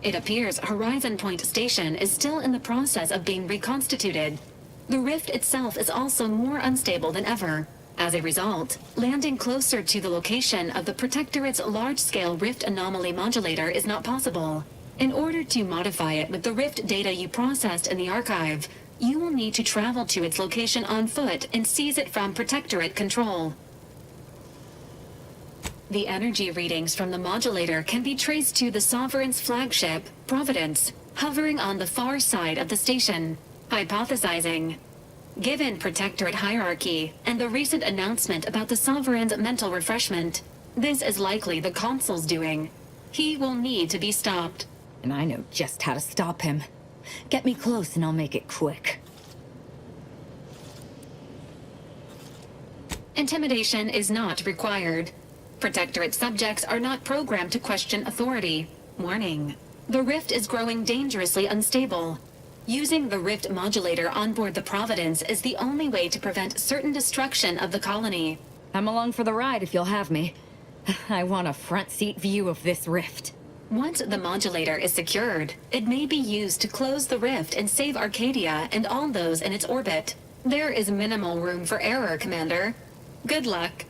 It appears Horizon Point Station is still in the process of being reconstituted. The rift itself is also more unstable than ever. As a result, landing closer to the location of the Protectorate's large-scale rift anomaly modulator is not possible. In order to modify it with the rift data you processed in the archive, you will need to travel to its location on foot and seize it from Protectorate control. The energy readings from the modulator can be traced to the Sovereign's flagship, Providence, hovering on the far side of the station. Hypothesizing. Given Protectorate hierarchy and the recent announcement about the Sovereign's mental refreshment, this is likely the Consul's doing. He will need to be stopped. And I know just how to stop him. Get me close and I'll make it quick. Intimidation is not required. Protectorate subjects are not programmed to question authority. Warning. The rift is growing dangerously unstable. Using the rift modulator on board the Providence is the only way to prevent certain destruction of the colony. I'm along for the ride if you'll have me. I want a front seat view of this rift. Once the modulator is secured, it may be used to close the rift and save Arcadia and all those in its orbit. There is minimal room for error, Commander. Good luck.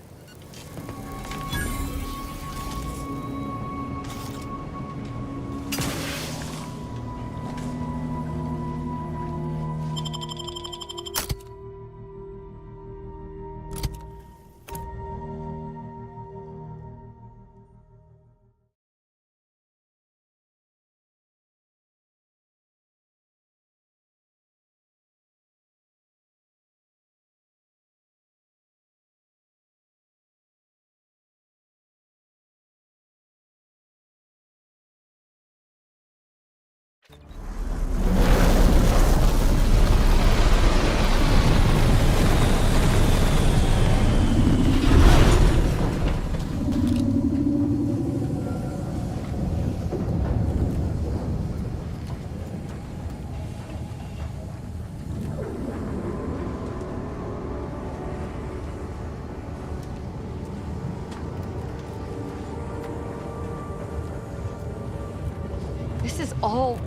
This is all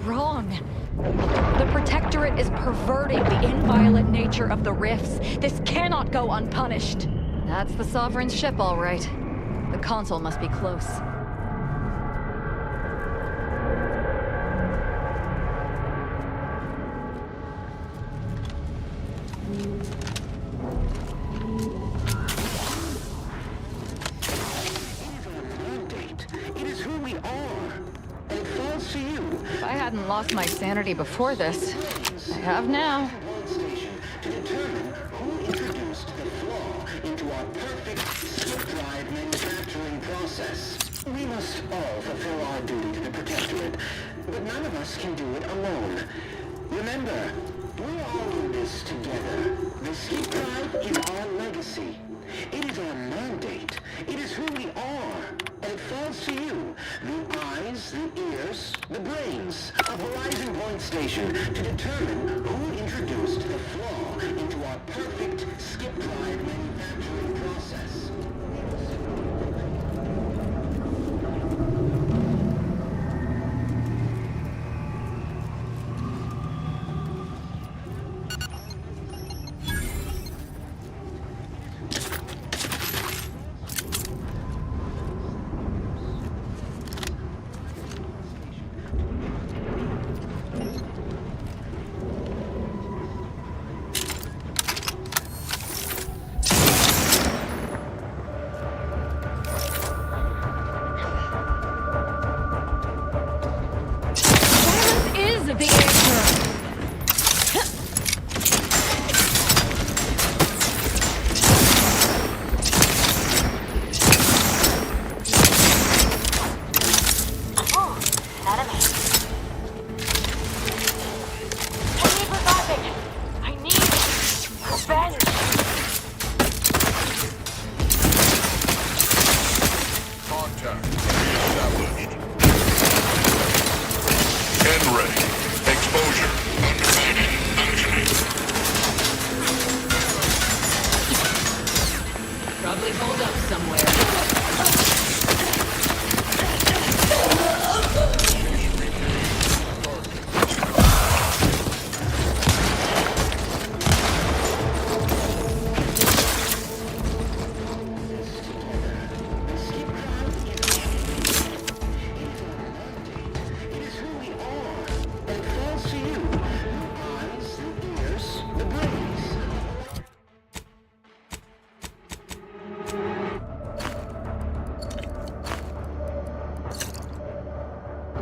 wrong. The Protectorate is perverting the inviolate nature of the rifts. This cannot go unpunished. That's the Sovereign's ship, all right. The Consul must be close. If I hadn't lost my sanity before this, I have now. To determine who introduced the flaw into our perfect slip-drive manufacturing process. We must all fulfill our duty to the Protectorate, but none of us can do it alone. Remember, we're all in this together. The slip drive is our legacy. It is our mandate. It is who we are. And it falls to you, the eyes, the ears, the brains of Horizon Point Station to determine who introduced the flaw into our perfect skip-drive manufacturing process.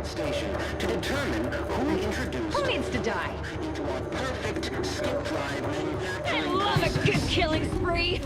station to determine who introduced Who needs to die? into our perfect skip drive I manufacturing love a good killing spree!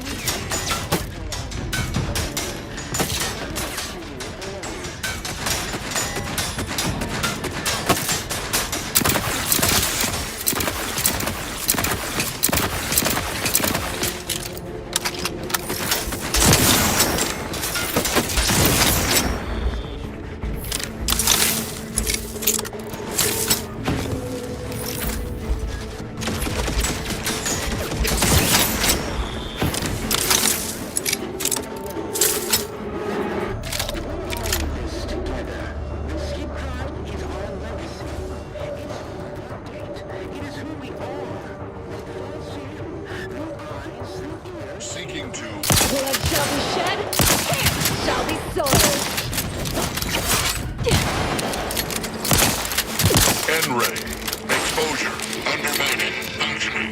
this together. The skip drive is our legacy. It's our update. It is who we are. False you. The eyes, the ears. Seeking to Blood shall be shed, hands shall be soiled! N-ray. Exposure. Undermining. Functioning.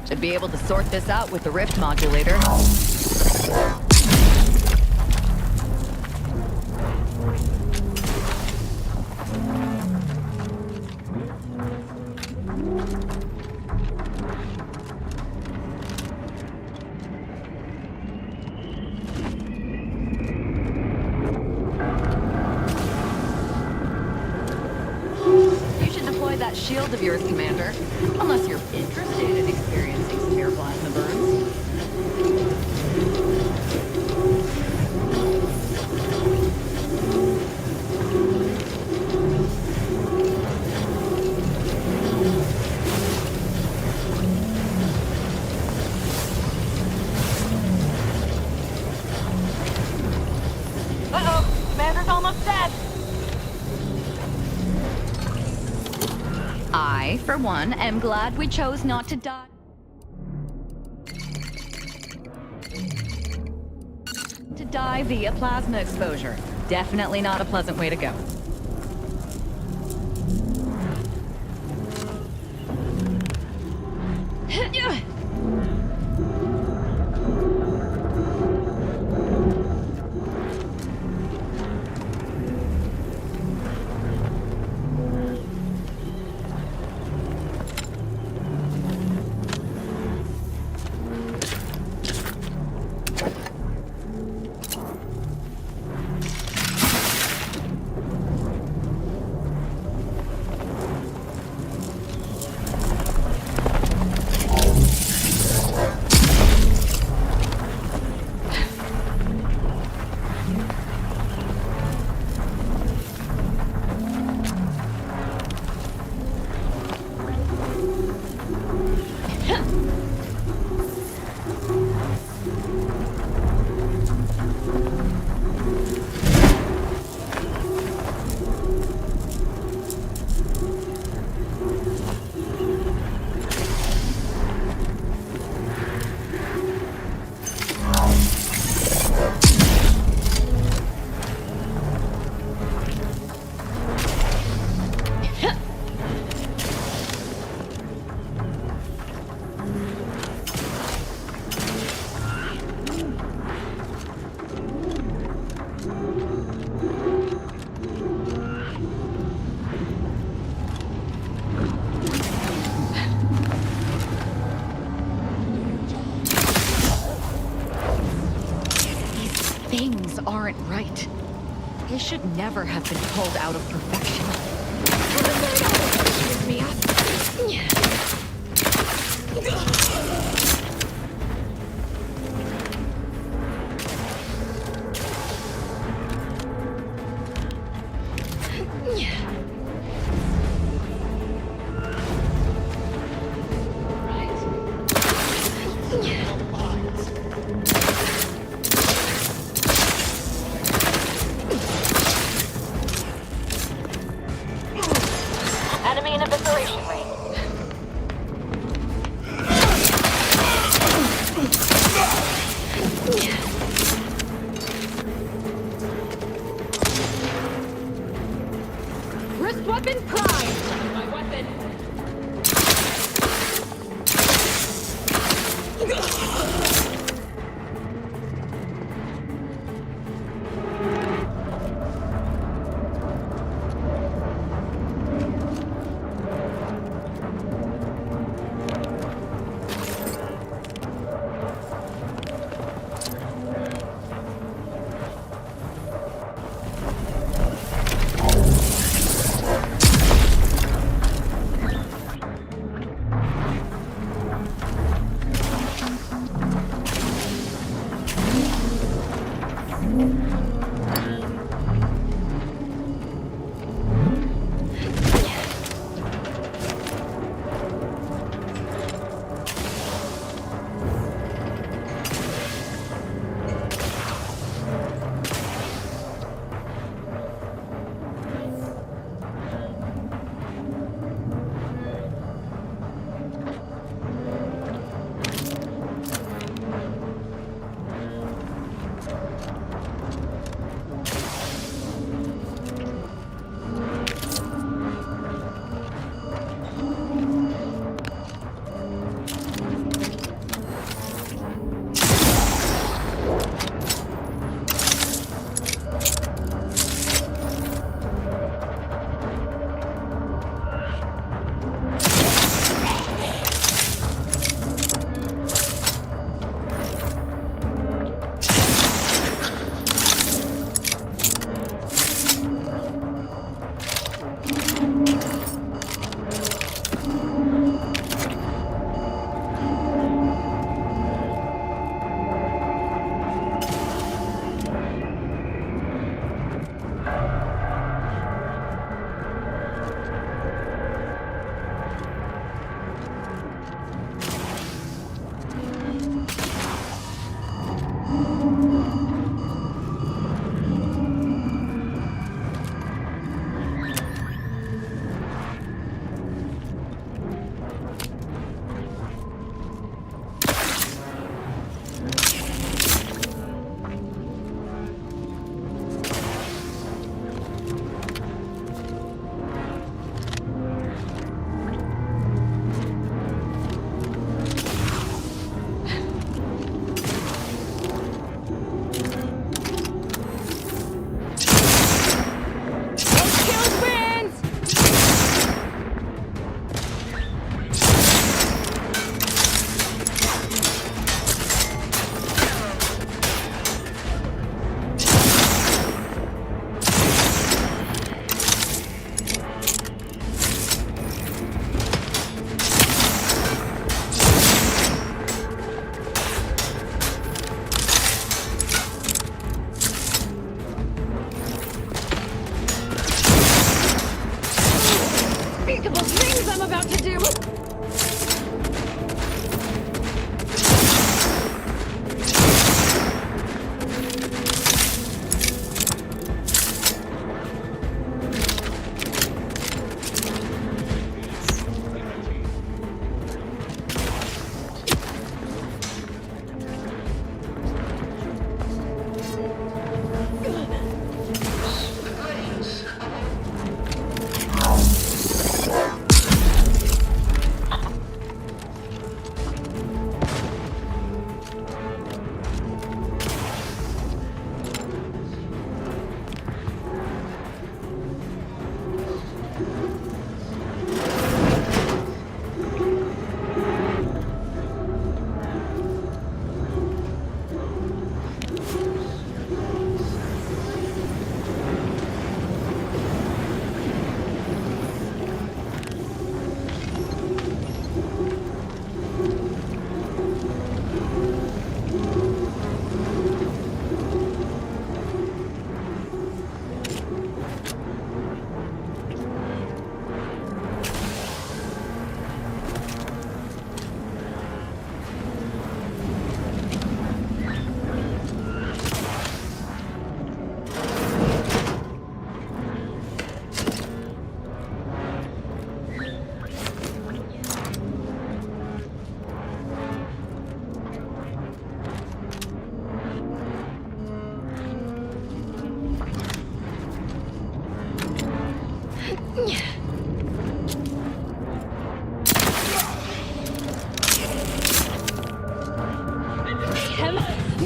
Should be able to sort this out with the rift modulator. You should deploy that shield of yours, Commander. Unless you're interested in experiencing severe plasma burns. Uh-oh! Commander's almost dead! I, for one, am glad we chose not to die. To die via plasma exposure. Definitely not a pleasant way to go. Things aren't right. They should never have been pulled out of perfection. Enemy in evisceration range.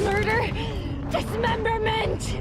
Murder! Dismemberment!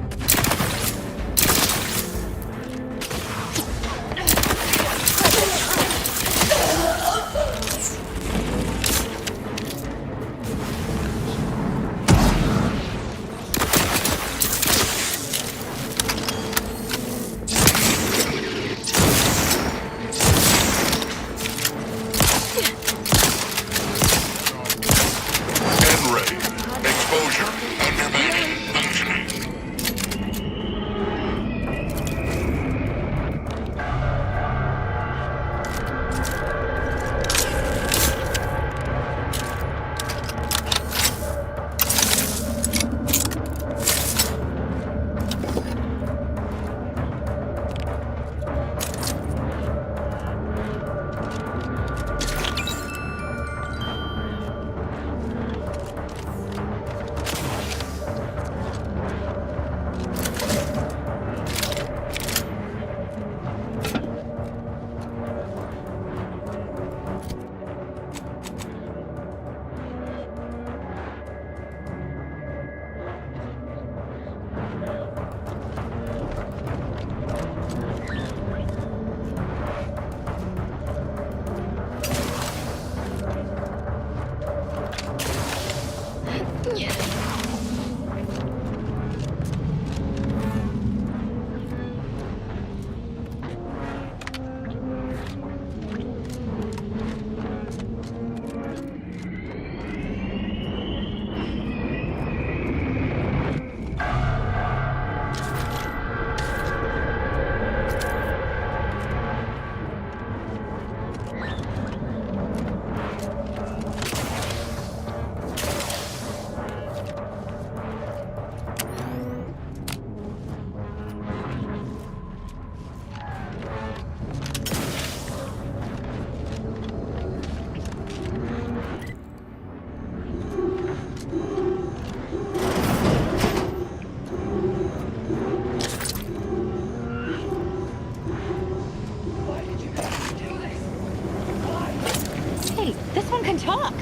Talk!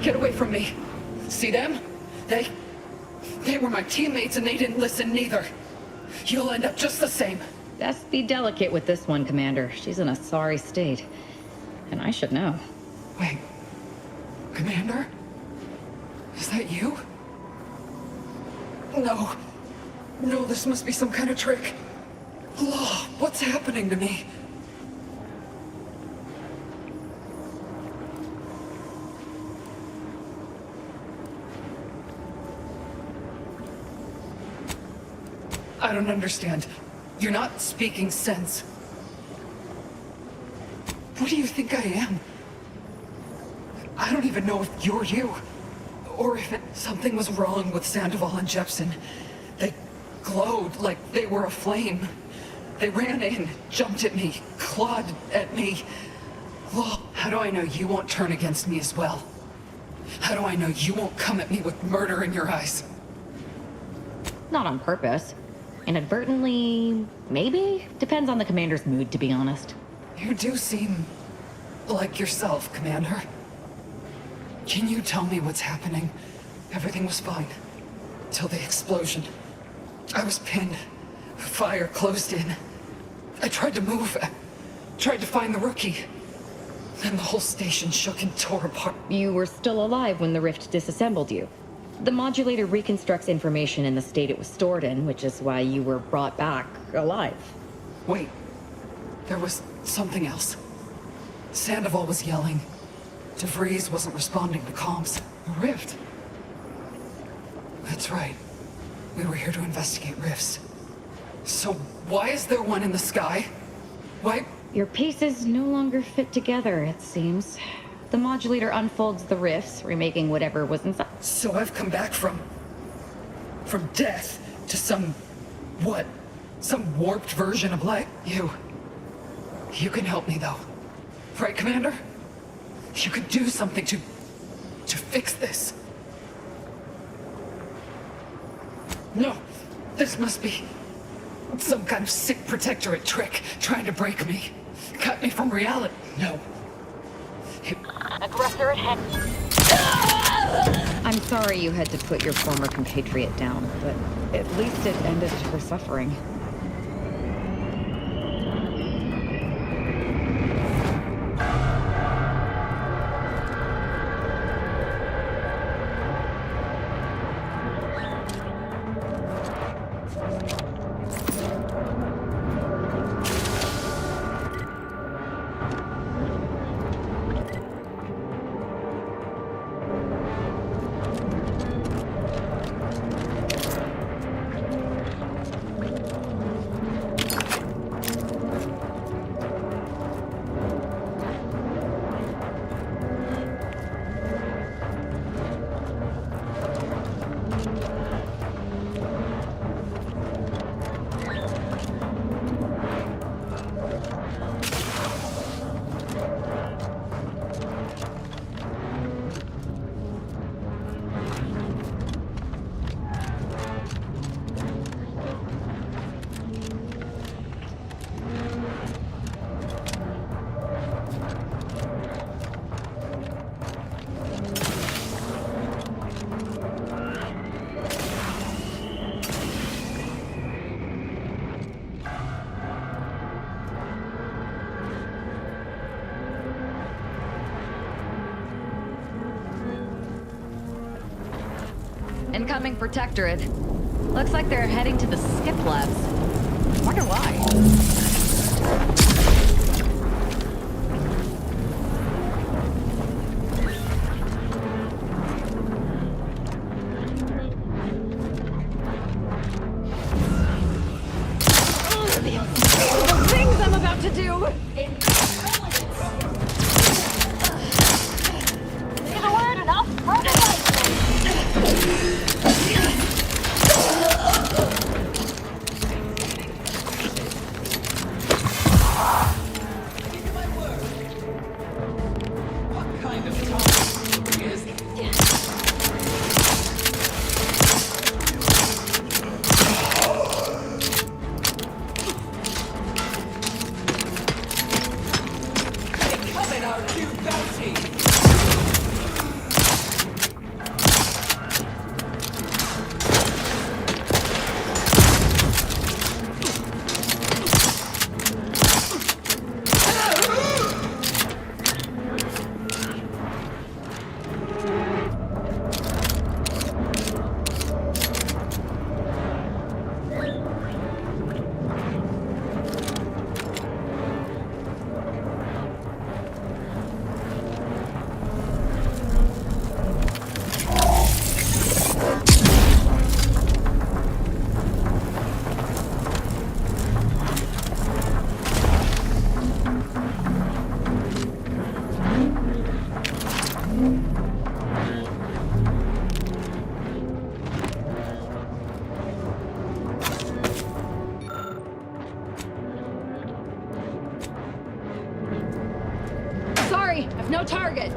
Get away from me. See them? They were my teammates and they didn't listen neither. You'll end up just the same. Best be delicate with this one, Commander. She's in a sorry state. And I should know. Wait. Commander? Is that you? No. No, this must be some kind of trick. Oh, what's happening to me? I don't understand. You're not speaking sense. What do you think I am? I don't even know if you're you. Or if something was wrong with Sandoval and Jepson. They glowed like they were aflame. They ran in, jumped at me, clawed at me. Oh, how do I know you won't turn against me as well? How do I know you won't come at me with murder in your eyes? Not on purpose. Inadvertently, maybe? Depends on the Commander's mood, to be honest. You do seem like yourself, Commander. Can you tell me what's happening? Everything was fine. Till the explosion. I was pinned. Fire closed in. I tried to move. I tried to find the rookie. Then the whole station shook and tore apart. You were still alive when the rift disassembled you. The modulator reconstructs information in the state it was stored in, which is why you were brought back alive. Wait. There was something else. Sandoval was yelling. DeVries wasn't responding to comms. A rift. That's right. We were here to investigate rifts. So why is there one in the sky? Why? Your pieces no longer fit together, it seems. The modulator unfolds the rifts, remaking whatever was inside. So I've come back from death to some, what? Some warped version of life? You can help me though. Right, Commander? you could do something to fix this. No, this must be some kind of sick protectorate trick trying to break me. Cut me from reality. No. Aggressor at hand. I'm sorry you had to put your former compatriot down, but at least it ended her suffering. Incoming Protectorate. Looks like they're heading to the skip labs. Wonder why. The things I'm about to do! Is a word enough? Run it out! Sorry, I've no target.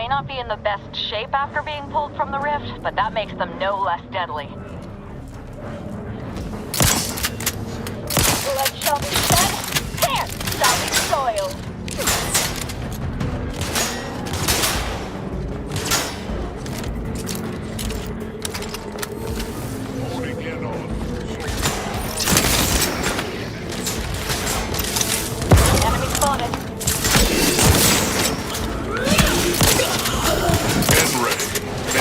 Not be in the best shape after being pulled from the rift, but that makes them no less deadly. Blood shall be shed, hands shall be soiled. Holding in on. Enemy spotted. Ray.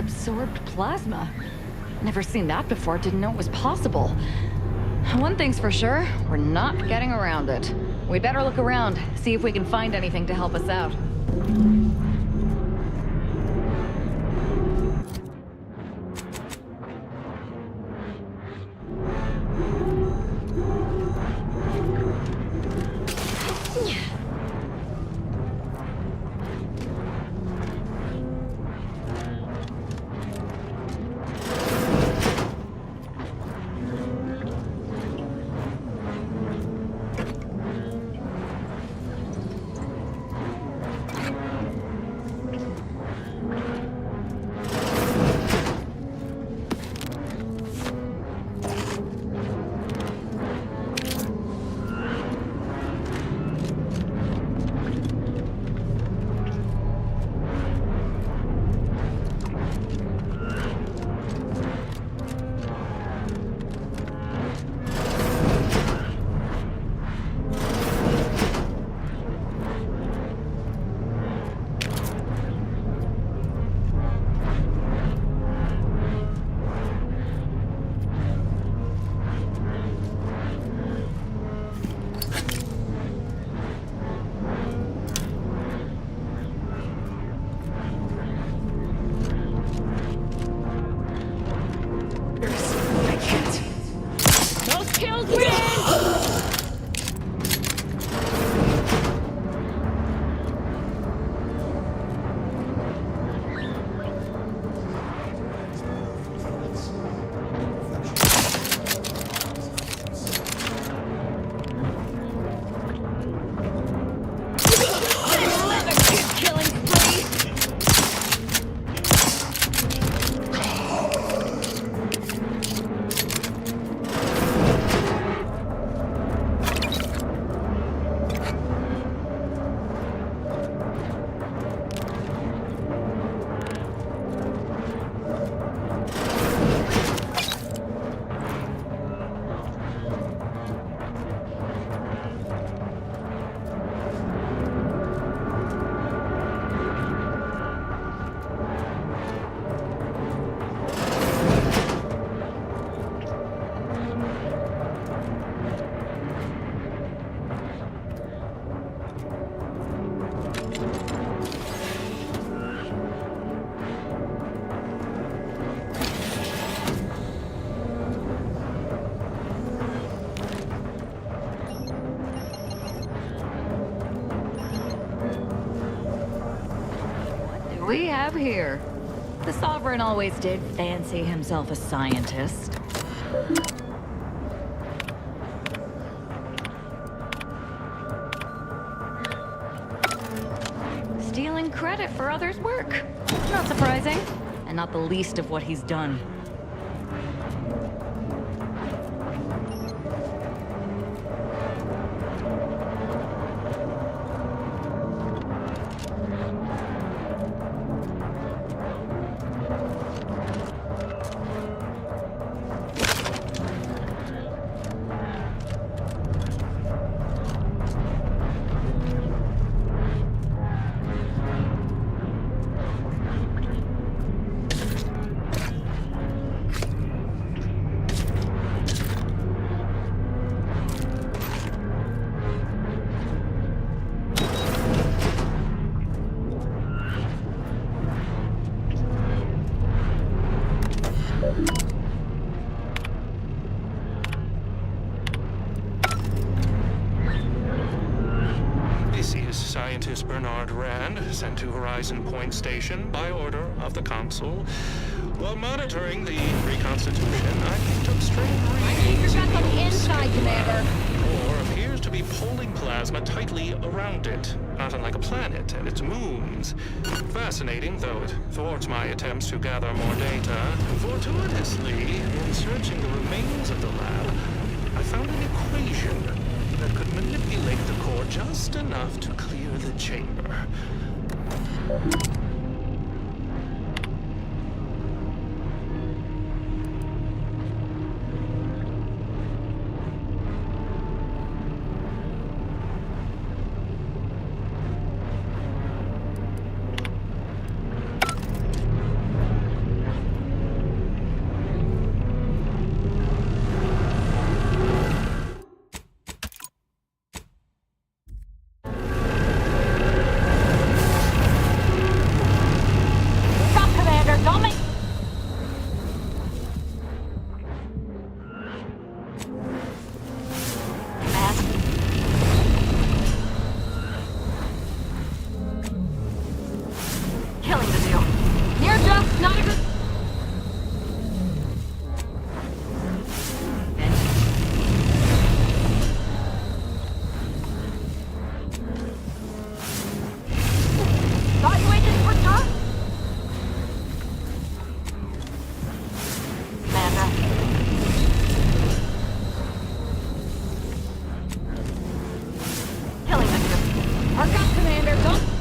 absorbed plasma. Never seen that before, didn't know it was possible. One thing's for sure, we're not getting around it. We better look around, see if we can find anything to help us out. We have here. The Sovereign always did fancy himself a scientist. Stealing credit for others' work. Not surprising, and not the least of what he's done. Scientist Bernard Rand, sent to Horizon Point Station by order of the Council. While monitoring the reconstitution, I picked up strange readings. You're back on the inside, Commander. Or appears to be pulling plasma tightly around it, not unlike a planet and its moons. Fascinating, though it thwarts my attempts to gather more data. Fortuitously, in searching the remains of the lab, I found an equation that could manipulate the core just enough to clear the chamber. Arc up, Commander. Don't...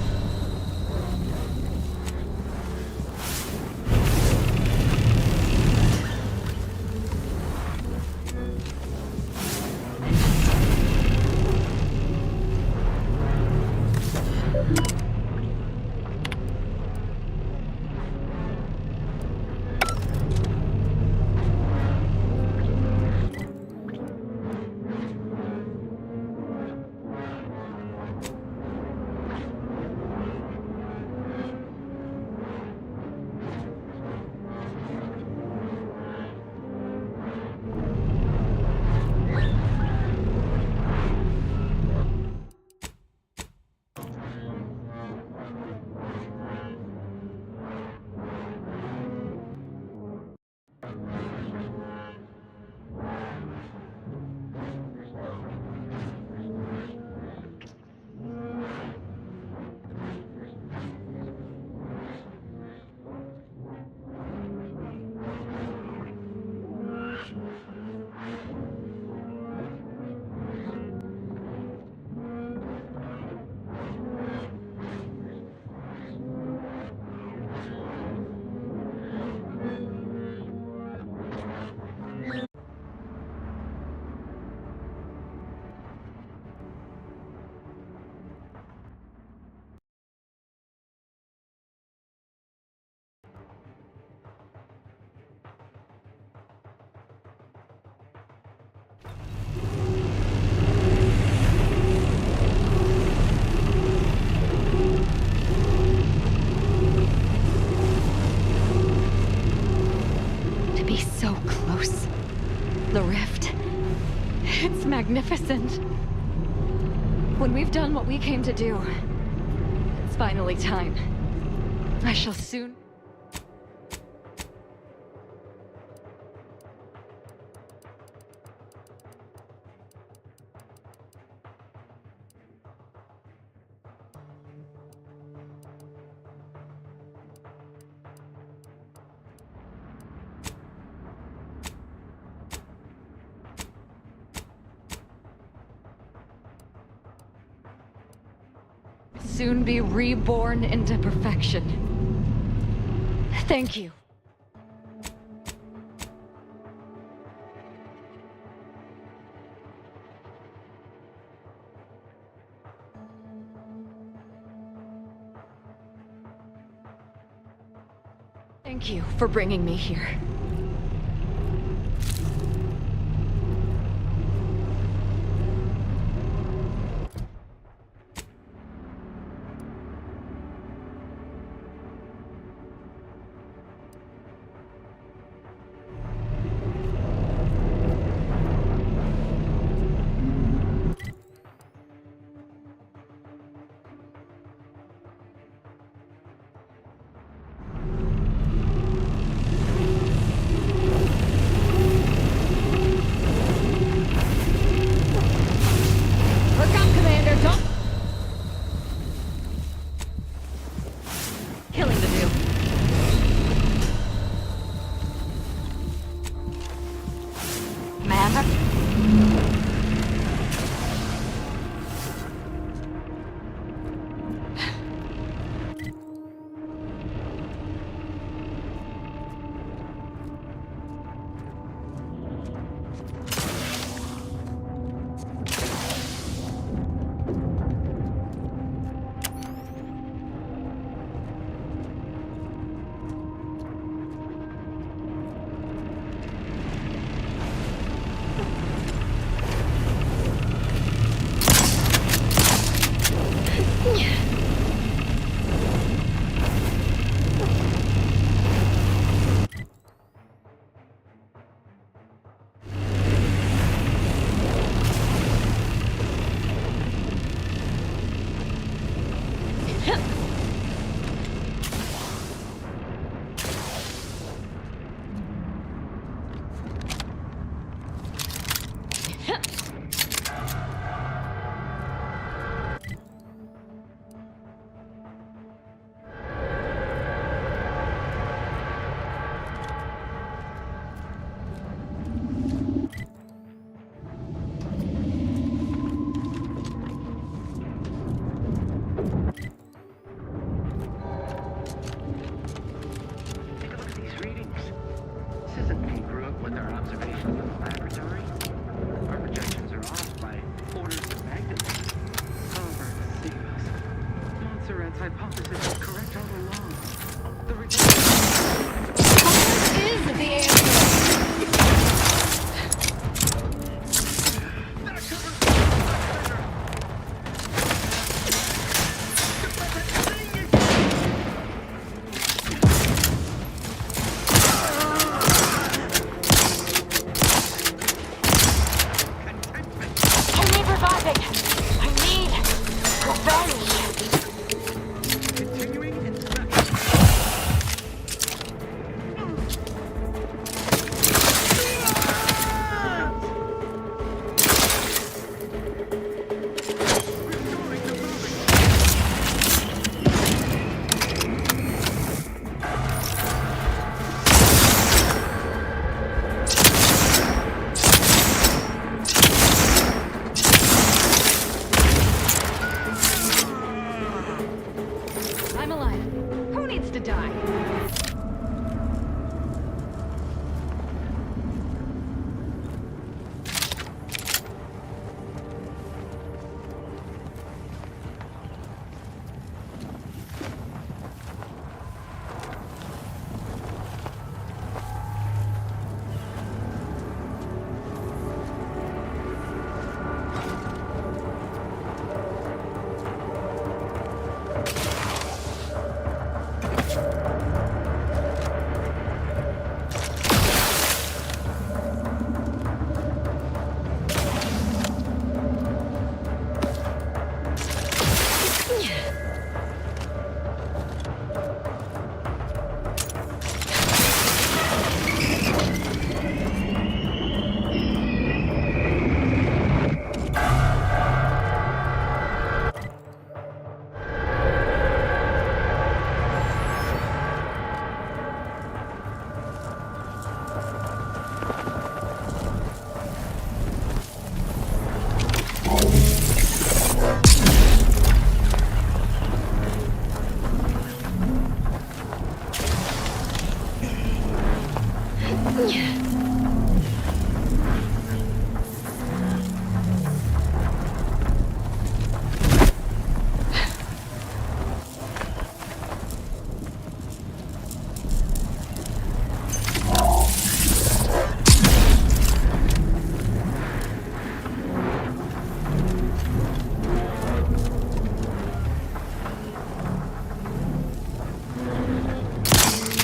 The rift. It's magnificent. When we've done what we came to do, it's finally time. I shall soon... soon be reborn into perfection. Thank you. Thank you for bringing me here. Science hypothesis is correct all along. The Science is the answer. I need reviving. I need revenge. continuing inspection. I'm alive. Who needs to die?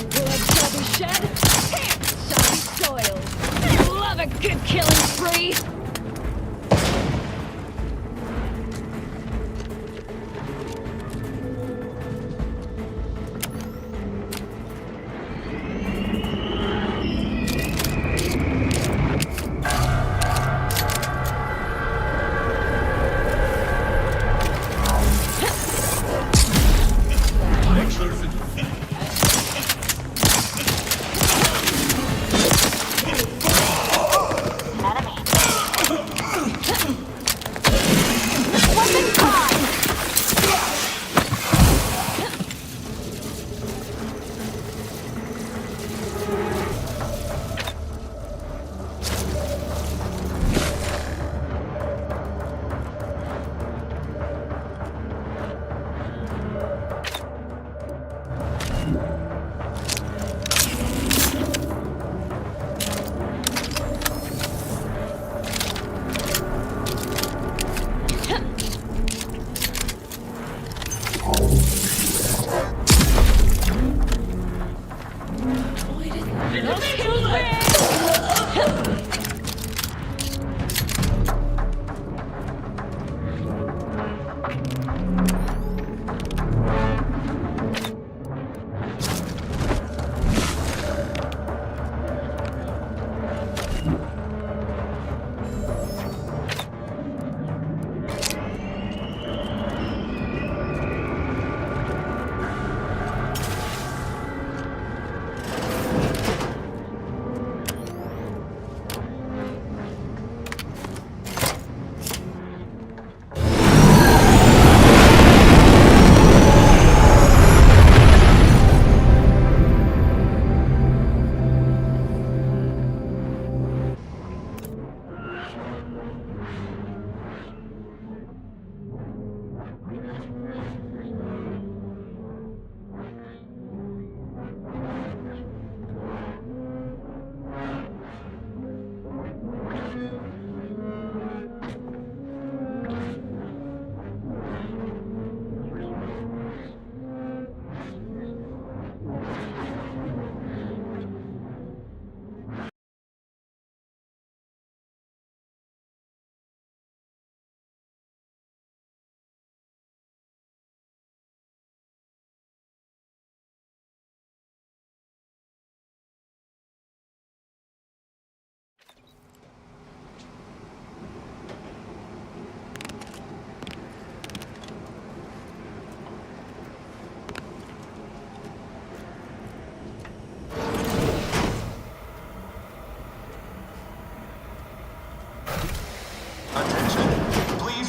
Blood shall be shed, hands shall be soiled. I love a good killing spree!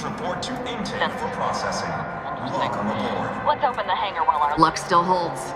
Please report to intake for processing. Welcome aboard. Let's open the hangar while our Luck still holds.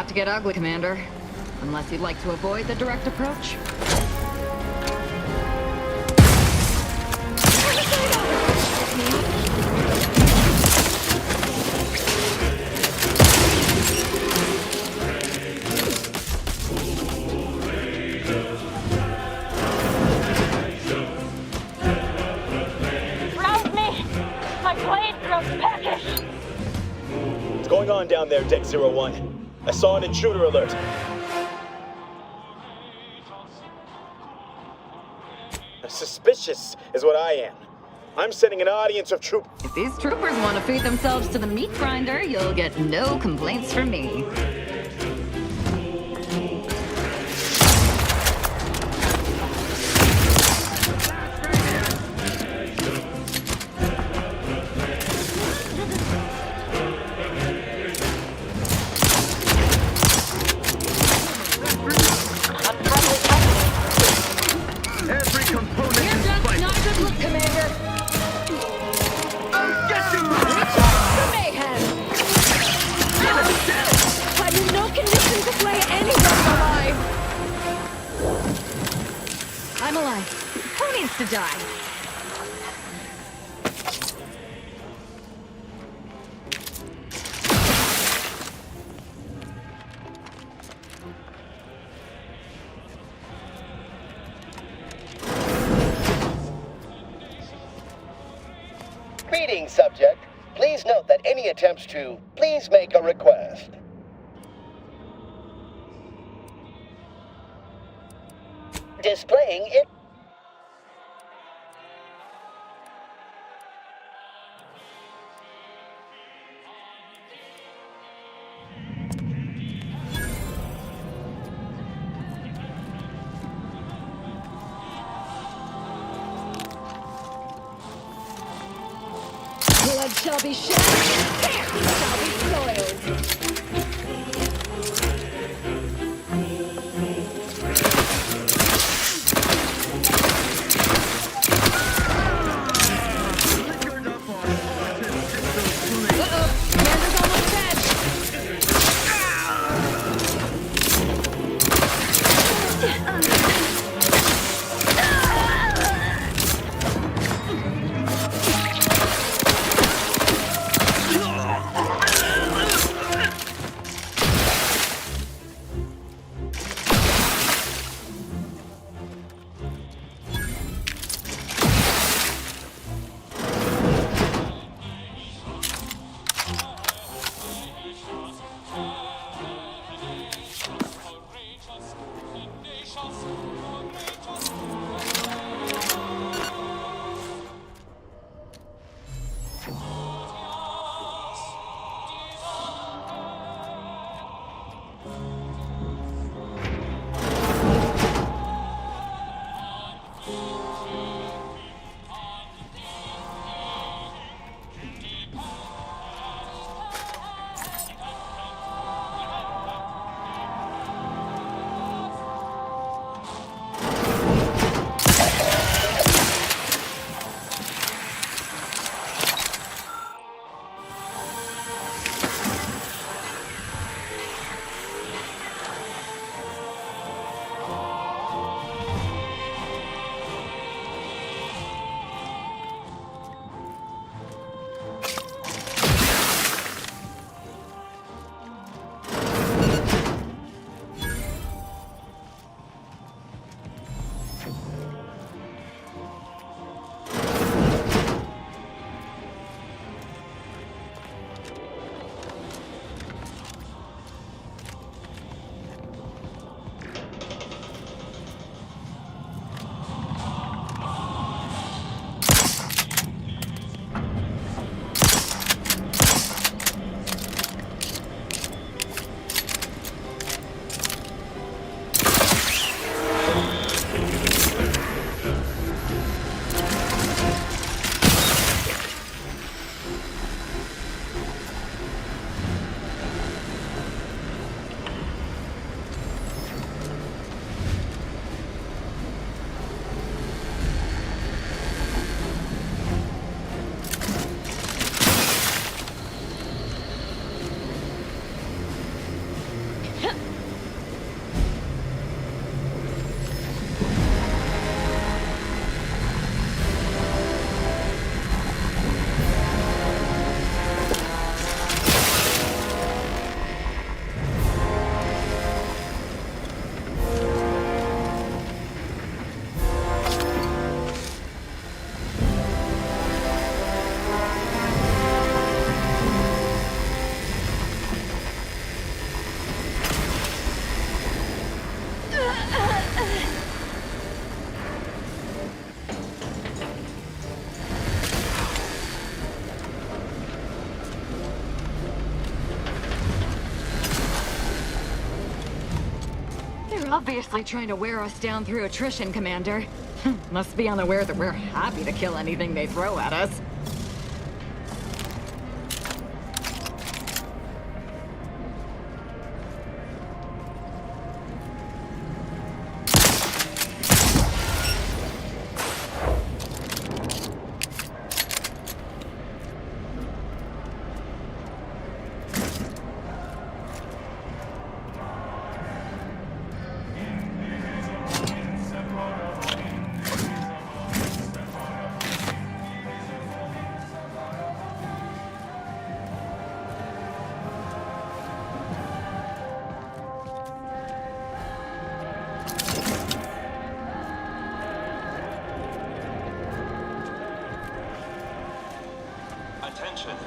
about to get ugly, Commander. Unless you'd like to avoid the direct approach. Round me! My blade grows peckish! What's going on down there, Deck 01? I saw an intruder alert. Suspicious is what I am. I'm sending an audience of troop. If these troopers want to feed themselves to the meat grinder, you'll get no complaints from me. Every component You're is just vital. not a good look, Commander. I'm getting The mayhem! I'm in no condition to play anyone alive! I'm alive. Who needs to die? Greetings, subject. Please note that any attempts to please make a request. Displaying it. Blood shall be shed, sand shall be soiled. liquored up on artificial Uh-oh, Commander's almost dead. They're obviously trying to wear us down through attrition, Commander. Must be unaware that we're happy to kill anything they throw at us.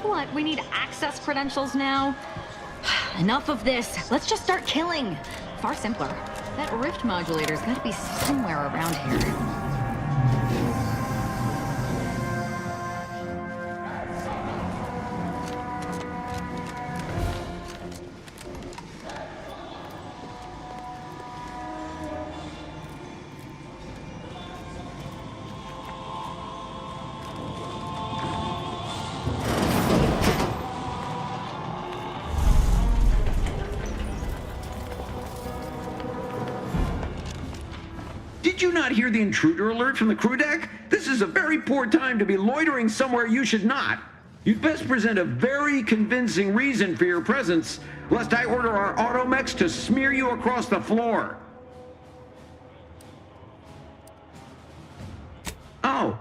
What, we need access credentials now? Enough of this. Let's just start killing. Far simpler. That rift modulator's gotta be somewhere around here. Did you not hear the intruder alert from the crew deck? This is a very poor time to be loitering somewhere you should not. You'd best present a very convincing reason for your presence, lest I order our automechs to smear you across the floor. Oh,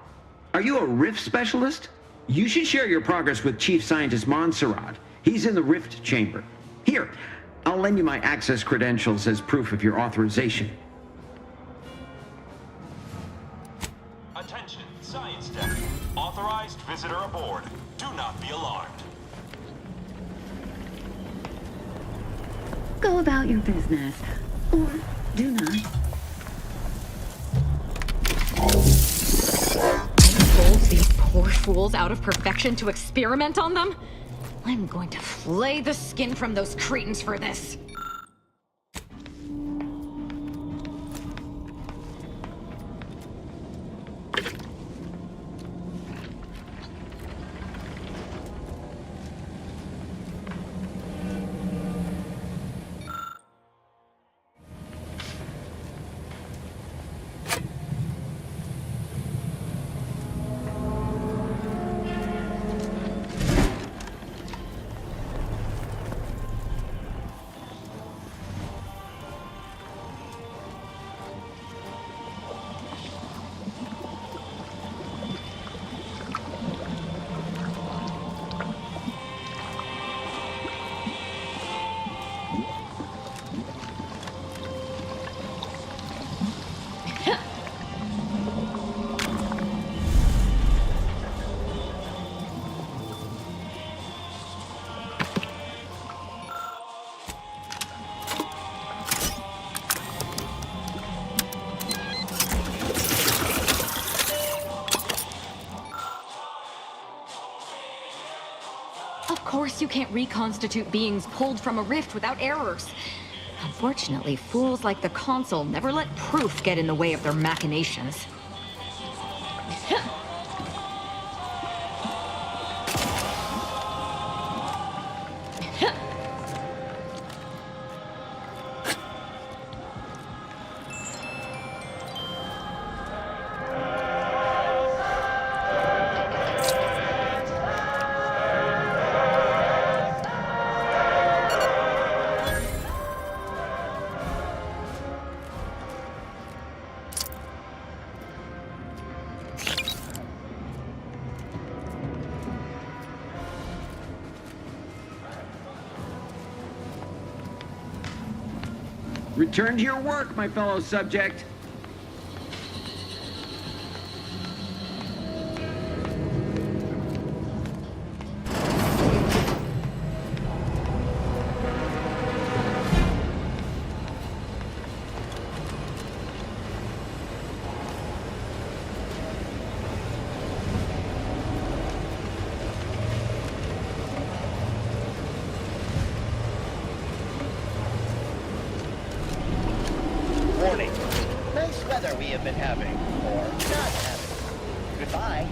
are you a rift specialist? You should share your progress with Chief Scientist Montserrat. He's in the rift chamber. Here, I'll lend you my access credentials as proof of your authorization. Attention, Science Deck. Authorized visitor aboard. Do not be alarmed. Go about your business. Or do not. I pulled these poor fools out of perfection to experiment on them? I'm going to flay the skin from those cretins for this. Of course you can't reconstitute beings pulled from a rift without errors. Unfortunately, fools like the Consul never let proof get in the way of their machinations. Return to your work, my fellow subject. Warning. Nice weather we have been having. Or not having. Goodbye.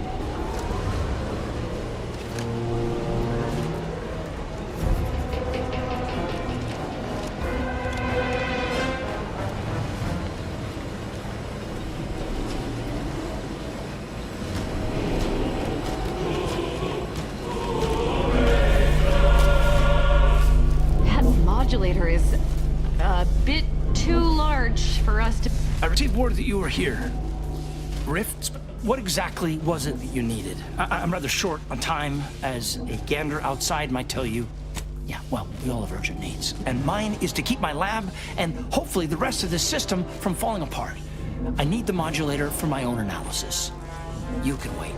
Modulator is a bit too large for us to... I received word that you were here. Rifts? What exactly was it that you needed? I'm rather short on time, as a gander outside might tell you. Yeah, well, we all have urgent needs. And mine is to keep my lab and hopefully the rest of this system from falling apart. I need the modulator for my own analysis. You can wait.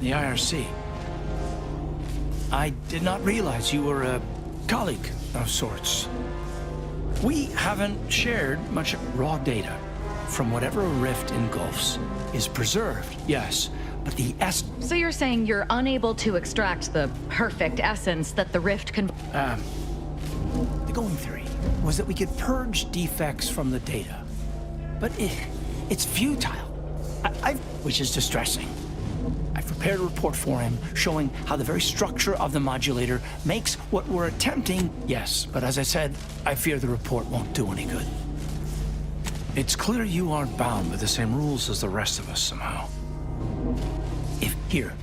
The IRC. I did not realize you were a colleague of sorts. We haven't shared much raw data from whatever a rift engulfs is preserved, yes, but the So you're saying you're unable to extract the perfect essence that the rift can... The going theory was that we could purge defects from the data, but it's futile, which is distressing. I've prepared a report for him showing how the very structure of the modulator makes what we're attempting, yes, but as I said, I fear the report won't do any good. It's clear you aren't bound by the same rules as the rest of us somehow. Here,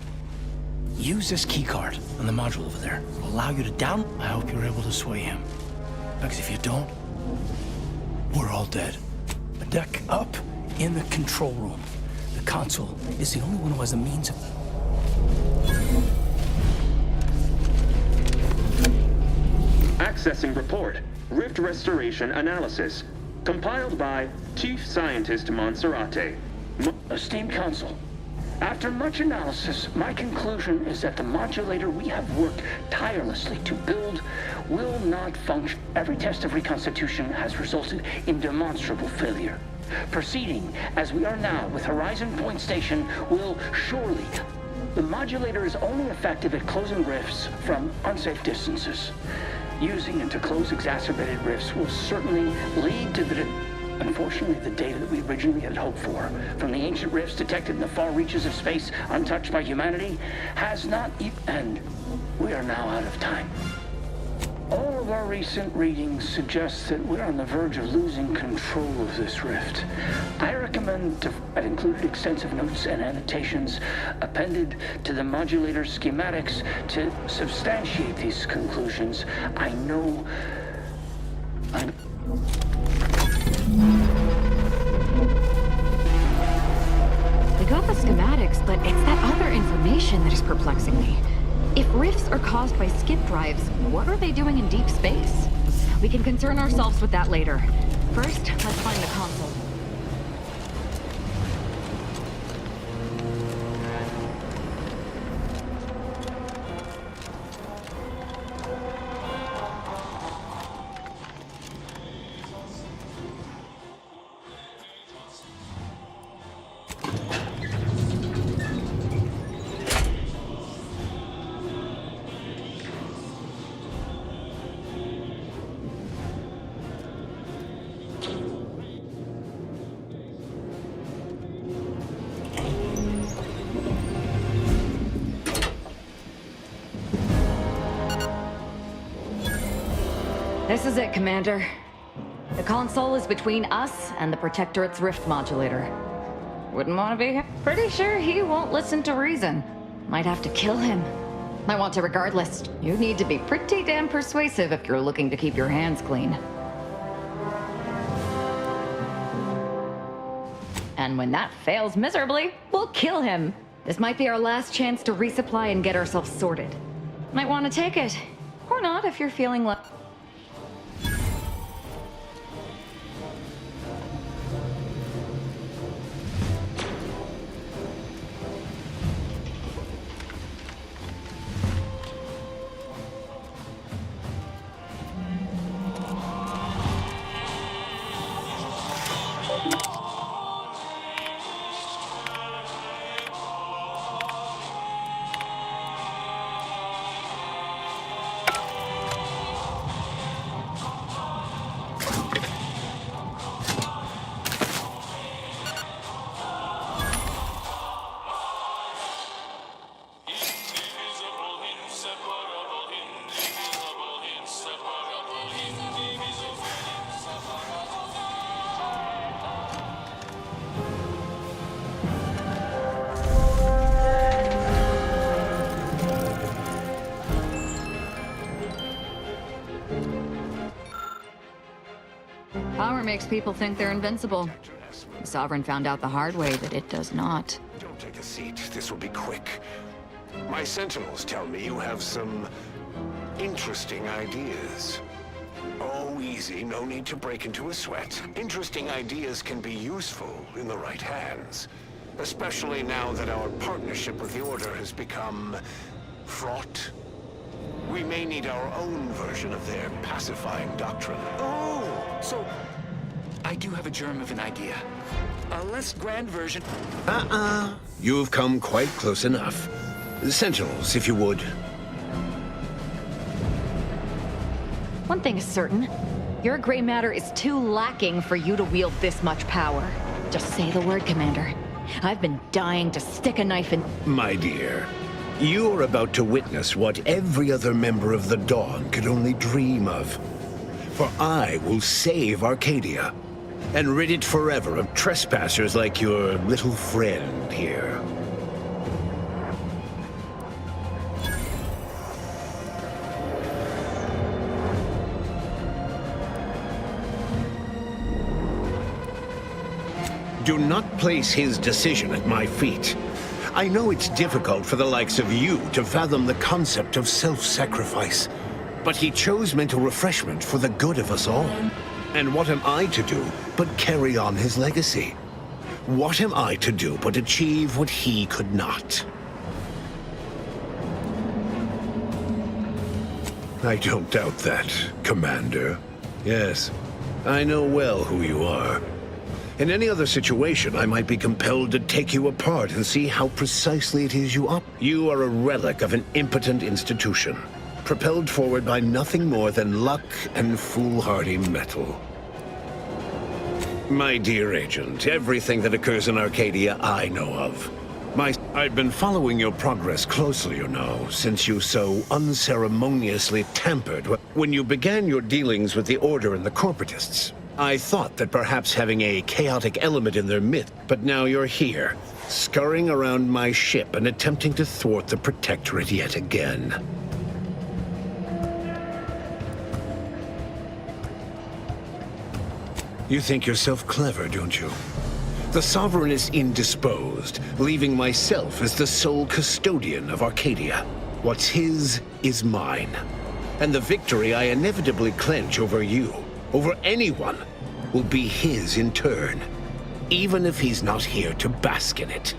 use this keycard on the module over there. It'll allow you to down... I hope you're able to sway him. Because if you don't, we're all dead. A deck up in the control room. The console is the only one who has the means of... Accessing report. Rift restoration analysis. Compiled by Chief Scientist Monserrate. Esteemed Council, after much analysis, my conclusion is that the modulator we have worked tirelessly to build will not function. Every test of reconstitution has resulted in demonstrable failure. Proceeding as we are now with Horizon Point Station will surely... The modulator is only effective at closing rifts from unsafe distances. Using it to close exacerbated rifts will certainly lead to the... Unfortunately, the data that we originally had hoped for from the ancient rifts detected in the far reaches of space untouched by humanity has not and we are now out of time. All of our recent readings suggest that we're on the verge of losing control of this rift. I recommend I've included extensive notes and annotations appended to the modulator schematics to substantiate these conclusions. I know... We got the schematics, but it's that other information that is perplexing me. If rifts are caused by skip drives, what are they doing in deep space? We can concern ourselves with that later. First, let's find the console. This is it, Commander. The console is between us and the Protectorate's rift modulator. Wouldn't want to be here. Pretty sure he won't listen to reason. Might have to kill him. I want to regardless. You need to be pretty damn persuasive if you're looking to keep your hands clean. And when that fails miserably, we'll kill him. This might be our last chance to resupply and get ourselves sorted. Might want to take it. Or not if you're feeling like... Power makes people think they're invincible. The Sovereign found out the hard way that it does not. Don't take a seat. This will be quick. My sentinels tell me you have some interesting ideas. Oh, easy. No need to break into a sweat. Interesting ideas can be useful in the right hands. Especially now that our partnership with the Order has become fraught. We may need our own version of their pacifying doctrine. Oh, so I do have a germ of an idea. A less grand version. You've come quite close enough. Sentinels, if you would. One thing is certain. Your gray matter is too lacking for you to wield this much power. Just say the word, Commander. I've been dying to stick a knife in... My dear, you're about to witness what every other member of the Dawn could only dream of. For I will save Arcadia, and rid it forever of trespassers like your little friend here. Do not place his decision at my feet. I know it's difficult for the likes of you to fathom the concept of self-sacrifice, but he chose mental refreshment for the good of us all. And what am I to do but carry on his legacy? What am I to do but achieve what he could not? I don't doubt that, Commander. Yes, I know well who you are. In any other situation, I might be compelled to take you apart and see how precisely it is you operate. You are a relic of an impotent institution, propelled forward by nothing more than luck and foolhardy metal. My dear agent, everything that occurs in Arcadia I know of. I've been following your progress closely, you know, since you so unceremoniously tampered when you began your dealings with the Order and the Corporatists. I thought that perhaps having a chaotic element in their myth, but now you're here, scurrying around my ship and attempting to thwart the Protectorate yet again. You think yourself clever, don't you? The Sovereign is indisposed, leaving myself as the sole custodian of Arcadia. What's his is mine. And the victory I inevitably clench over you, over anyone, will be his in turn, even if he's not here to bask in it.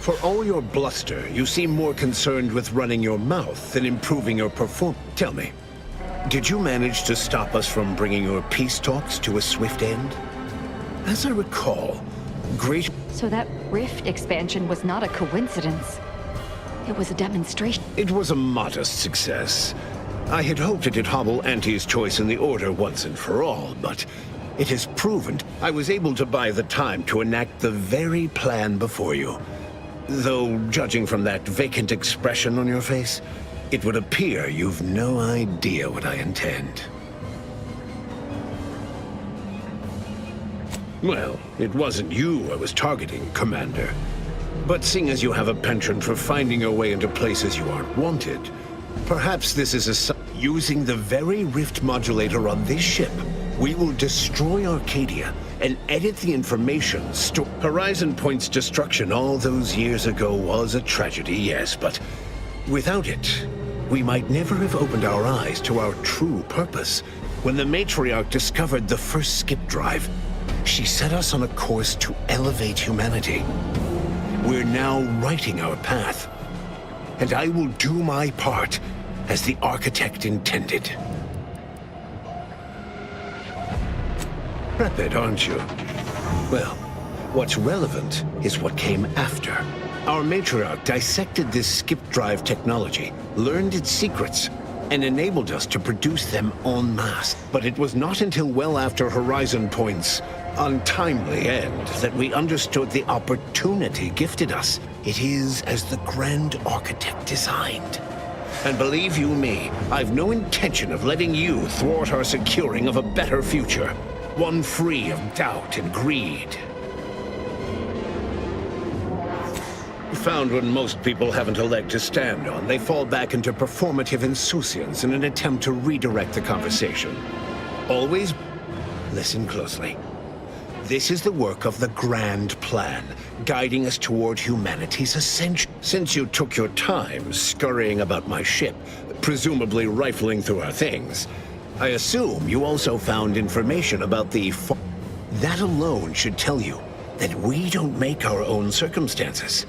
For all your bluster, you seem more concerned with running your mouth than improving your performance. Tell me, did you manage to stop us from bringing your peace talks to a swift end? As I recall, So that rift expansion was not a coincidence. It was a demonstration. It was a modest success. I had hoped it'd hobble Auntie's choice in the Order once and for all, but it has proven I was able to buy the time to enact the very plan before you. Though, judging from that vacant expression on your face, it would appear you've no idea what I intend. Well, it wasn't you I was targeting, Commander. But seeing as you have a penchant for finding your way into places you aren't wanted, perhaps this is using the very rift modulator on this ship, we will destroy Arcadia and edit the information Horizon Point's destruction all those years ago was a tragedy, yes, but without it, we might never have opened our eyes to our true purpose. When the Matriarch discovered the first skip drive, she set us on a course to elevate humanity. We're now writing our path, and I will do my part as the architect intended. Prep it, aren't you? Well, what's relevant is what came after. Our Matriarch dissected this skip drive technology, learned its secrets, and enabled us to produce them en masse. But it was not until well after Horizon Point's untimely end that we understood the opportunity gifted us. It is as the Grand Architect designed. And believe you me, I've no intention of letting you thwart our securing of a better future, one free of doubt and greed. Found when most people haven't a leg to stand on, they fall back into performative insouciance in an attempt to redirect the conversation. Always Listen closely. This is the work of the Grand Plan, guiding us toward humanity's ascension. Since you took your time scurrying about my ship, presumably rifling through our things, I assume you also found information about the That alone should tell you that we don't make our own circumstances.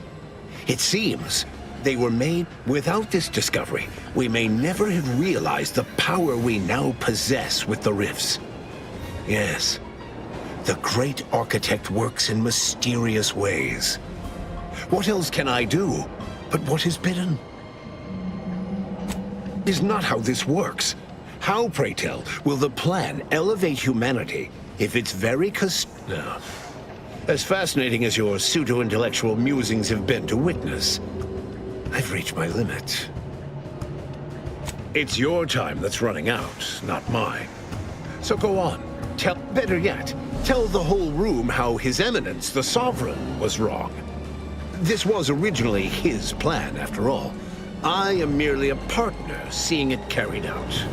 It seems they were made. Without this discovery, we may never have realized the power we now possess with the rifts. Yes, the great architect works in mysterious ways. What else can I do but what is bidden? Is not how this works. How, pray tell, will the plan elevate humanity if it's very No. As fascinating as your pseudo-intellectual musings have been to witness, I've reached my limit. It's your time that's running out, not mine. So go on. Better yet, tell the whole room how His Eminence, the Sovereign, was wrong. This was originally his plan, after all. I am merely a partner, seeing it carried out.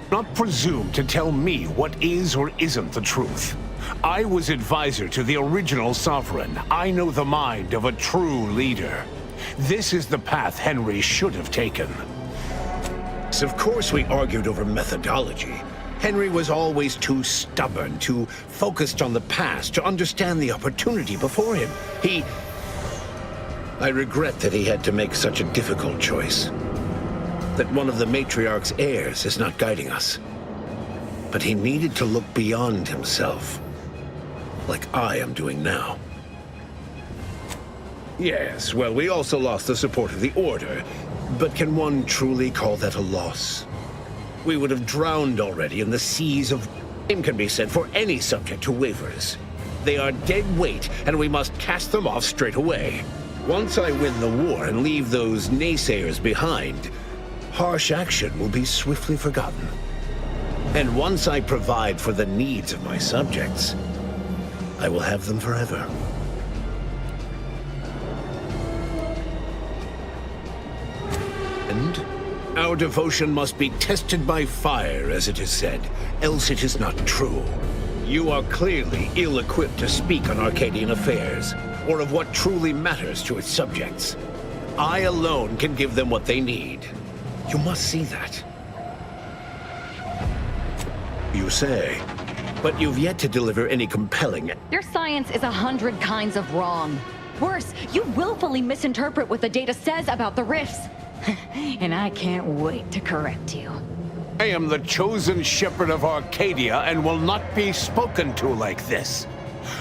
Not presume to tell me what is or isn't the truth. I was advisor to the original Sovereign. I know the mind of a true leader. This is the path Henry should have taken. So of course we argued over methodology. Henry was always too stubborn, too focused on the past to understand the opportunity before him. I regret that he had to make such a difficult choice. That one of the matriarch's heirs is not guiding us. But he needed to look beyond himself, like I am doing now. Yes, well, we also lost the support of the Order, but can one truly call that a loss? We would have drowned already in the seas of... Same can be said for any subject who wavers. They are dead weight, and we must cast them off straight away. Once I win the war and leave those naysayers behind, harsh action will be swiftly forgotten. And once I provide for the needs of my subjects, I will have them forever. And our devotion must be tested by fire, as it is said, else it is not true. You are clearly ill-equipped to speak on Arcadian affairs, or of what truly matters to its subjects. I alone can give them what they need. You must see that. You say, but you've yet to deliver any compelling... Your science is 100 kinds of wrong. Worse, you willfully misinterpret what the data says about the rifts. And I can't wait to correct you. I am the chosen shepherd of Arcadia and will not be spoken to like this.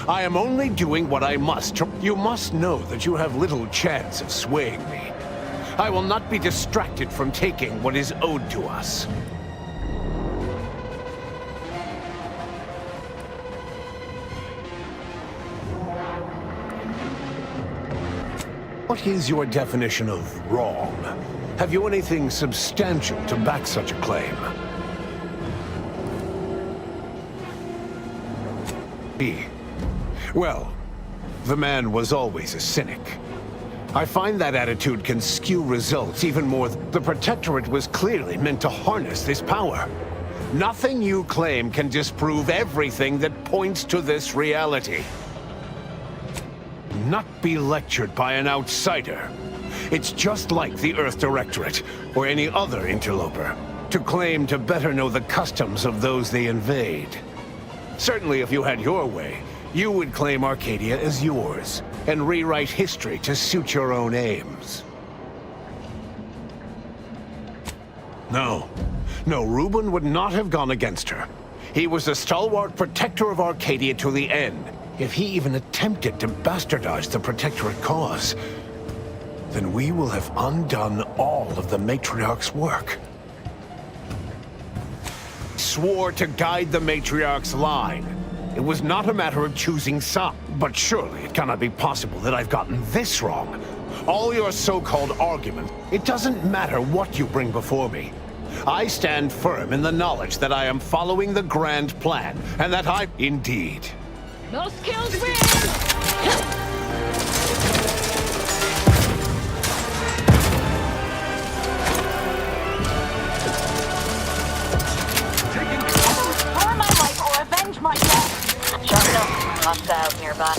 I am only doing what I must. You must know that you have little chance of swaying me. I will not be distracted from taking what is owed to us. What is your definition of wrong? Have you anything substantial to back such a claim? Well, the man was always a cynic. I find that attitude can skew results even more. The Protectorate was clearly meant to harness this power. Nothing you claim can disprove everything that points to this reality. Not be lectured by an outsider. It's just like the Earth Directorate, or any other interloper, to claim to better know the customs of those they invade. Certainly if you had your way, you would claim Arcadia as yours, and rewrite history to suit your own aims. No, Reuben would not have gone against her. He was a stalwart protector of Arcadia to the end. If he even attempted to bastardize the Protectorate cause, then we will have undone all of the Matriarch's work. Swore to guide the Matriarch's line. It was not a matter of choosing some. But surely it cannot be possible that I've gotten this wrong. All your so-called argument, it doesn't matter what you bring before me. I stand firm in the knowledge that I am following the grand plan, and that I... Indeed. Most kills win! For my Hostiles nearby.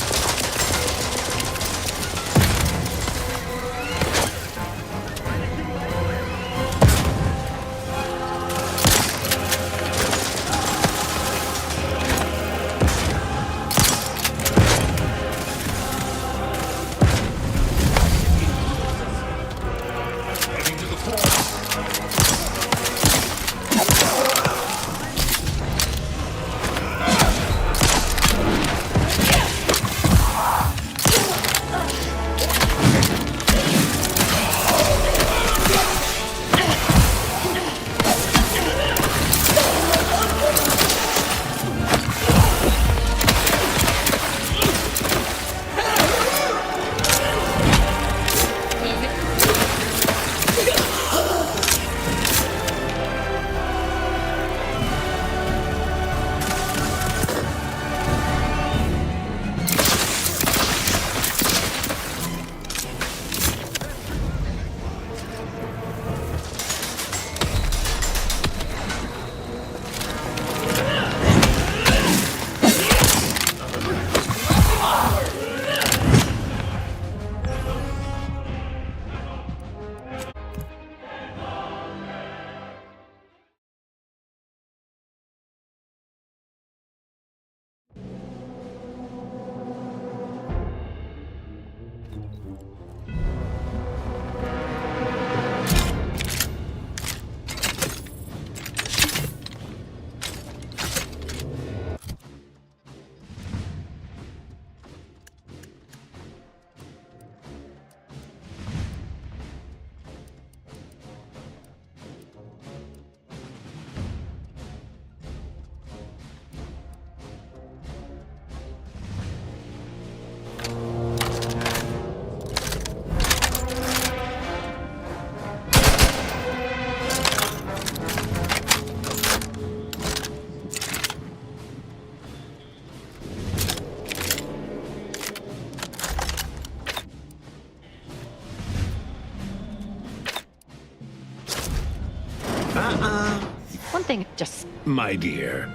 One thing, just... My dear,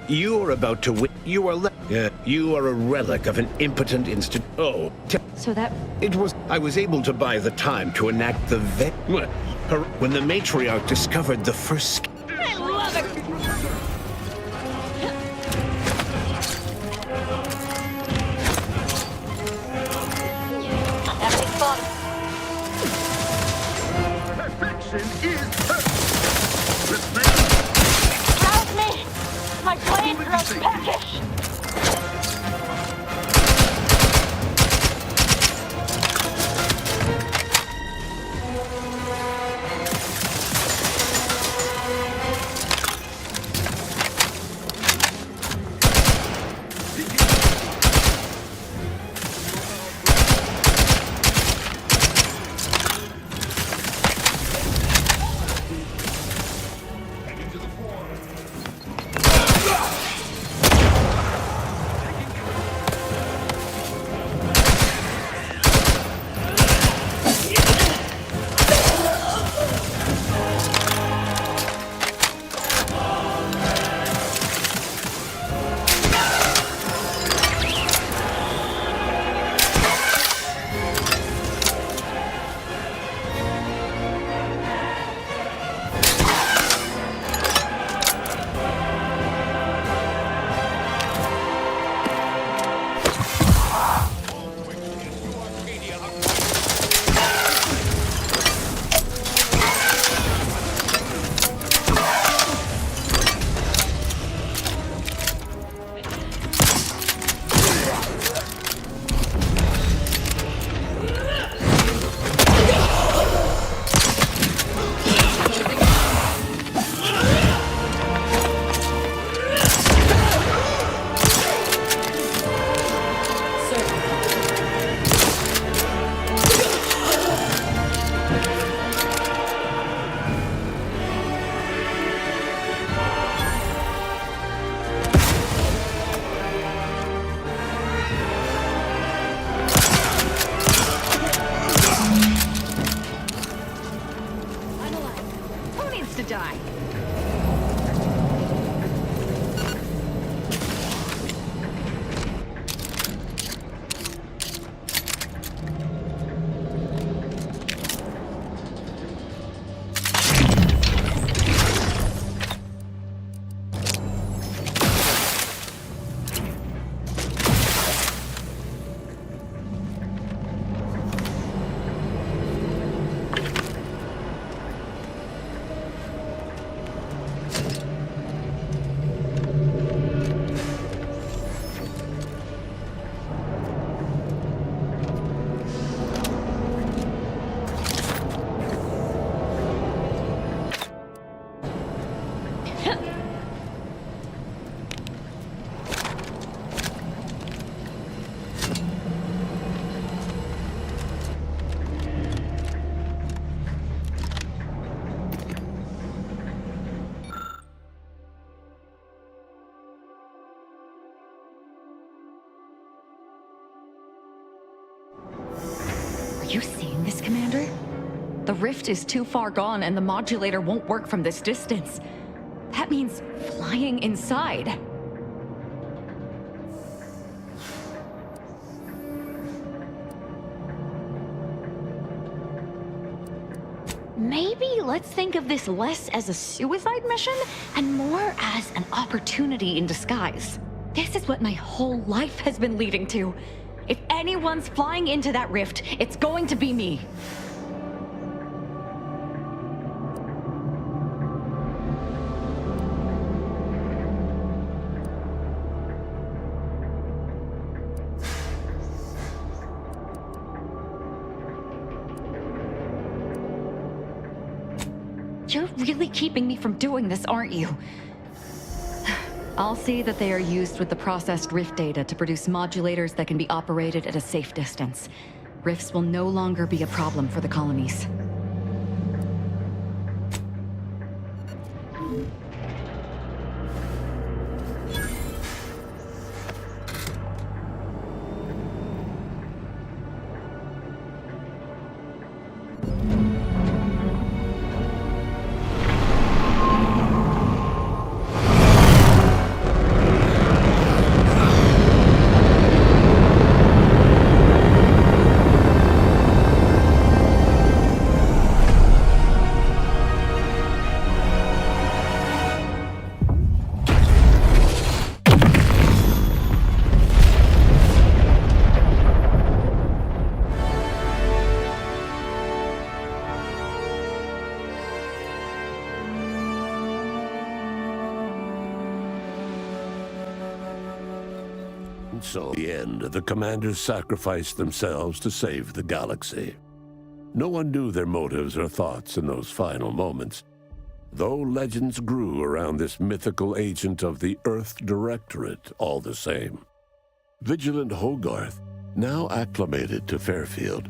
you are about to win. You are you are a relic of an impotent instant. Oh, so that... It was... I was able to buy the time to enact the when the matriarch discovered the first... I love it! Having fun. Perfection is perfect. Rouse me! My blade grows peckish! The rift is too far gone and the modulator won't work from this distance. That means flying inside. Maybe let's think of this less as a suicide mission and more as an opportunity in disguise. This is what my whole life has been leading to. If anyone's flying into that rift, it's going to be me. You're really keeping me from doing this, aren't you? I'll see that they are used with the processed rift data to produce modulators that can be operated at a safe distance. Rifts will no longer be a problem for the colonies. So, in the end, the commanders sacrificed themselves to save the galaxy. No one knew their motives or thoughts in those final moments, though legends grew around this mythical agent of the Earth Directorate all the same. Vigilant Hogarth, now acclimated to Fairfield,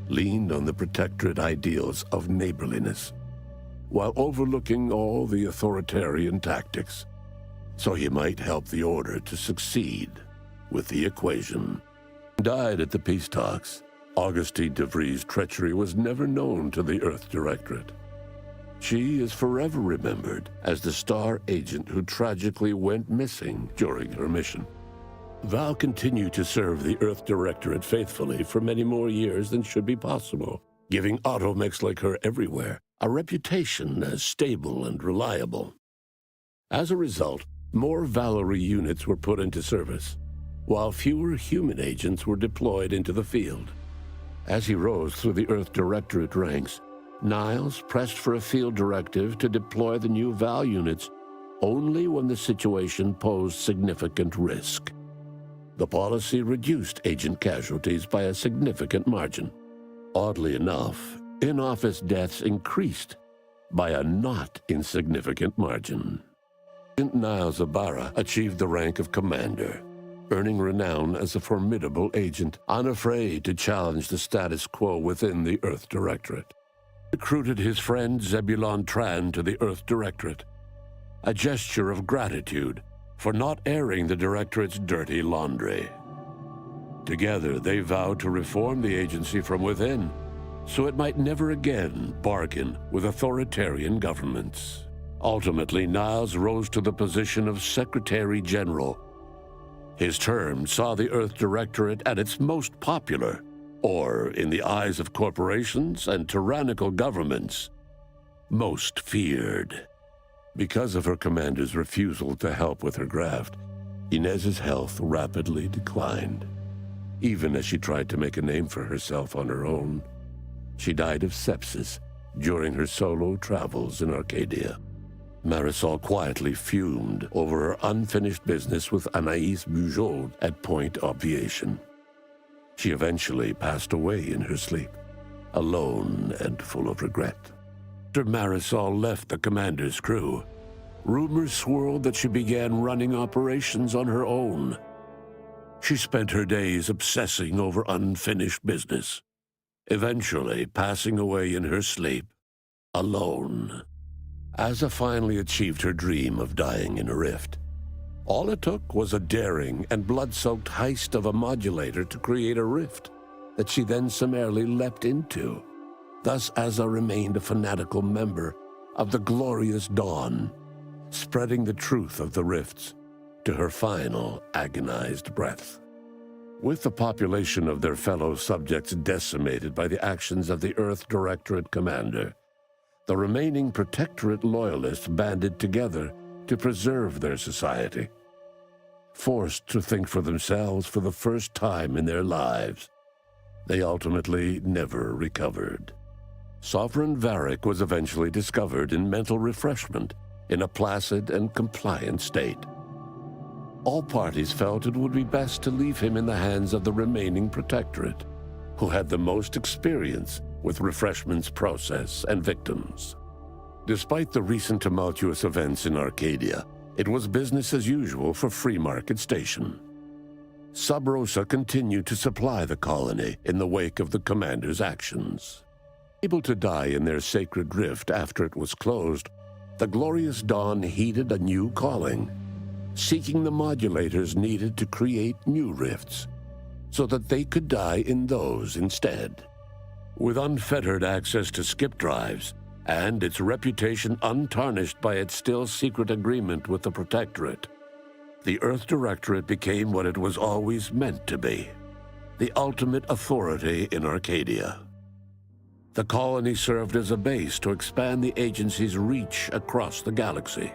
leaned on the Protectorate ideals of neighborliness, while overlooking all the authoritarian tactics, so he might help the Order to succeed with the equation. Died at the peace talks. Augustine DeVries' treachery was never known to the Earth Directorate. She is forever remembered as the star agent who tragically went missing during her mission. Val continued to serve the Earth Directorate faithfully for many more years than should be possible, giving automechs like her everywhere a reputation as stable and reliable. As a result, more Valerie units were put into service, while fewer human agents were deployed into the field. As he rose through the Earth Directorate ranks, Niles pressed for a field directive to deploy the new Val units only when the situation posed significant risk. The policy reduced agent casualties by a significant margin. Oddly enough, in-office deaths increased by a not insignificant margin. Agent Niles Ibarra achieved the rank of commander, earning renown as a formidable agent, unafraid to challenge the status quo within the Earth Directorate. Recruited his friend Zebulon Tran to the Earth Directorate, a gesture of gratitude for not airing the Directorate's dirty laundry. Together, they vowed to reform the agency from within, so it might never again bargain with authoritarian governments. Ultimately, Niles rose to the position of Secretary General. His term saw the Earth Directorate at its most popular, or, in the eyes of corporations and tyrannical governments, most feared. Because of her commander's refusal to help with her graft, Inez's health rapidly declined. Even as she tried to make a name for herself on her own, she died of sepsis during her solo travels in Arcadia. Marisol quietly fumed over her unfinished business with Anaïs Bujold at Point Obviation. She eventually passed away in her sleep, alone and full of regret. After Marisol left the commander's crew, rumors swirled that she began running operations on her own. She spent her days obsessing over unfinished business, eventually passing away in her sleep, alone. Asa finally achieved her dream of dying in a rift. All it took was a daring and blood-soaked heist of a modulator to create a rift that she then summarily leapt into. Thus Azza remained a fanatical member of the glorious Dawn, spreading the truth of the rifts to her final agonized breath. With the population of their fellow subjects decimated by the actions of the Earth Directorate Commander, the remaining Protectorate loyalists banded together to preserve their society. Forced to think for themselves for the first time in their lives, they ultimately never recovered. Sovereign Varric was eventually discovered in mental refreshment in a placid and compliant state. All parties felt it would be best to leave him in the hands of the remaining Protectorate, who had the most experience with refreshment's process and victims. Despite the recent tumultuous events in Arcadia, it was business as usual for Free Market Station. Sub Rosa continued to supply the colony in the wake of the commander's actions. Able to die in their sacred rift after it was closed, the glorious Dawn heeded a new calling, seeking the modulators needed to create new rifts, so that they could die in those instead. With unfettered access to skip drives, and its reputation untarnished by its still secret agreement with the Protectorate, the Earth Directorate became what it was always meant to be, the ultimate authority in Arcadia. The colony served as a base to expand the agency's reach across the galaxy.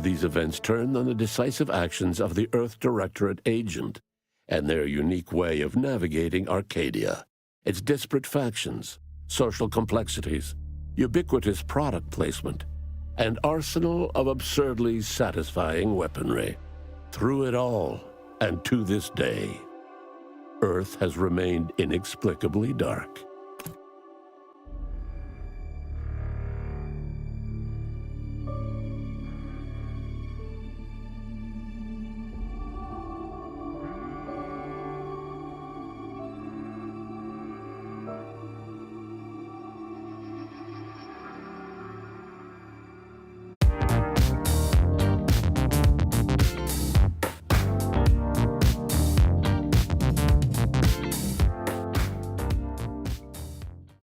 These events turned on the decisive actions of the Earth Directorate agent and their unique way of navigating Arcadia, its disparate factions, social complexities, ubiquitous product placement, and arsenal of absurdly satisfying weaponry. Through it all, and to this day, Earth has remained inexplicably dark.